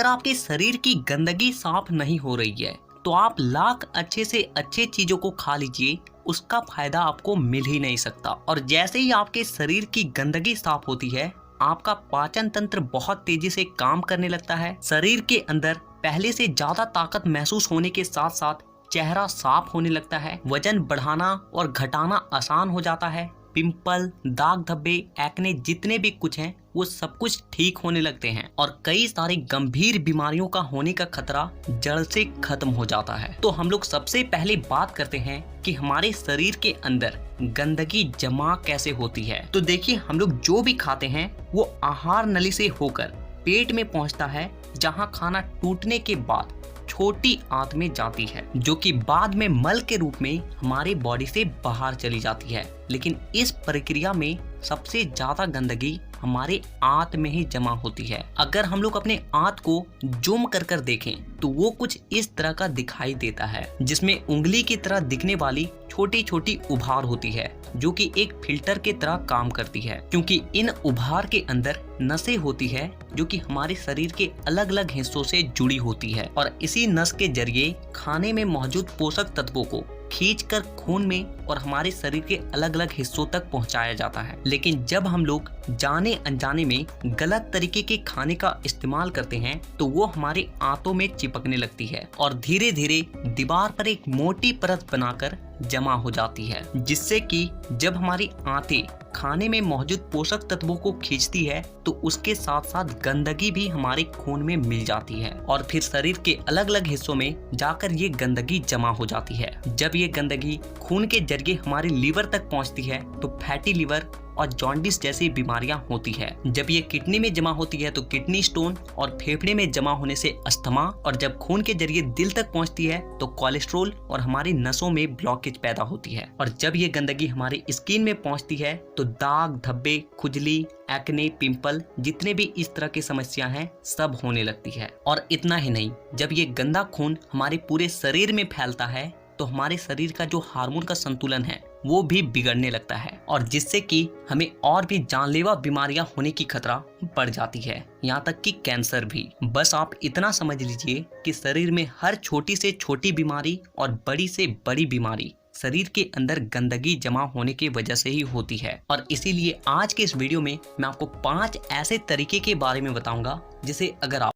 आपके शरीर की गंदगी साफ नहीं हो रही है तो आप लाख अच्छे से अच्छे चीजों को खा लीजिए, उसका फायदा आपको मिल ही नहीं सकता। और जैसे ही आपके शरीर की गंदगी साफ होती है, आपका पाचन तंत्र बहुत तेजी से काम करने लगता है। शरीर के अंदर पहले से ज्यादा ताकत महसूस होने के साथ साथ चेहरा साफ होने लगता है। वजन बढ़ाना और घटाना आसान हो जाता है। पिंपल, दाग धब्बे, एक्ने जितने भी कुछ हैं वो सब कुछ ठीक होने लगते हैं और कई सारी गंभीर बीमारियों का होने का खतरा जड़ से खत्म हो जाता है। तो हम लोग सबसे पहले बात करते हैं कि हमारे शरीर के अंदर गंदगी जमा कैसे होती है। तो देखिए, हम लोग जो भी खाते हैं वो आहार नली से होकर पेट में पहुंचता है, जहां खाना टूटने के बाद छोटी आंत में जाती है, जो कि बाद में मल के रूप में हमारे बॉडी से बाहर चली जाती है। लेकिन इस प्रक्रिया में सबसे ज्यादा गंदगी हमारे आंत में ही जमा होती है। अगर हम लोग अपने आंत को जूम कर कर देखें तो वो कुछ इस तरह का दिखाई देता है, जिसमें उंगली की तरह दिखने वाली छोटी छोटी उभार होती है, जो कि एक फिल्टर के तरह काम करती है, क्योंकि इन उभार के अंदर नसें होती है जो कि हमारे शरीर के अलग अलग हिस्सों से जुड़ी होती है और इसी नस के जरिए खाने में मौजूद पोषक तत्वों को खींचकर खून में और हमारे शरीर के अलग अलग हिस्सों तक पहुंचाया जाता है। लेकिन जब हम लोग जाने अनजाने में गलत तरीके के खाने का इस्तेमाल करते हैं तो वो हमारे आंतों में चिपकने लगती है और धीरे धीरे दीवार पर एक मोटी परत बनाकर जमा हो जाती है, जिससे कि जब हमारी आंतें खाने में मौजूद पोषक तत्वों को खींचती है तो उसके साथ साथ गंदगी भी हमारे खून में मिल जाती है और फिर शरीर के अलग अलग हिस्सों में जाकर ये गंदगी जमा हो जाती है। जब ये गंदगी खून के जरिए हमारे लीवर तक पहुंचती है तो फैटी लीवर और जॉन्डिस जैसी बीमारियां होती है। जब ये किडनी में जमा होती है तो किडनी स्टोन और फेफड़े में जमा होने से अस्थमा, और जब खून के जरिए दिल तक पहुंचती है तो कोलेस्ट्रॉल और हमारी नसों में ब्लॉकेज पैदा होती है। और जब ये गंदगी हमारी स्किन में पहुंचती है तो दाग धब्बे, खुजली, एक्ने, पिंपल जितने भी इस तरह की समस्या हैं सब होने लगती है। और इतना ही नहीं, जब ये गंदा खून हमारे पूरे शरीर में फैलता है तो हमारे शरीर का जो हार्मोन का संतुलन है वो भी बिगड़ने लगता है और जिससे कि हमें और भी जानलेवा बीमारियां होने की खतरा बढ़ जाती है, यहाँ तक कि कैंसर भी। बस आप इतना समझ लीजिए कि शरीर में हर छोटी से छोटी बीमारी और बड़ी से बड़ी बीमारी शरीर के अंदर गंदगी जमा होने की वजह से ही होती है। और इसीलिए आज के इस वीडियो में मैं आपको 5 ऐसे तरीके के बारे में बताऊंगा जिसे अगर आप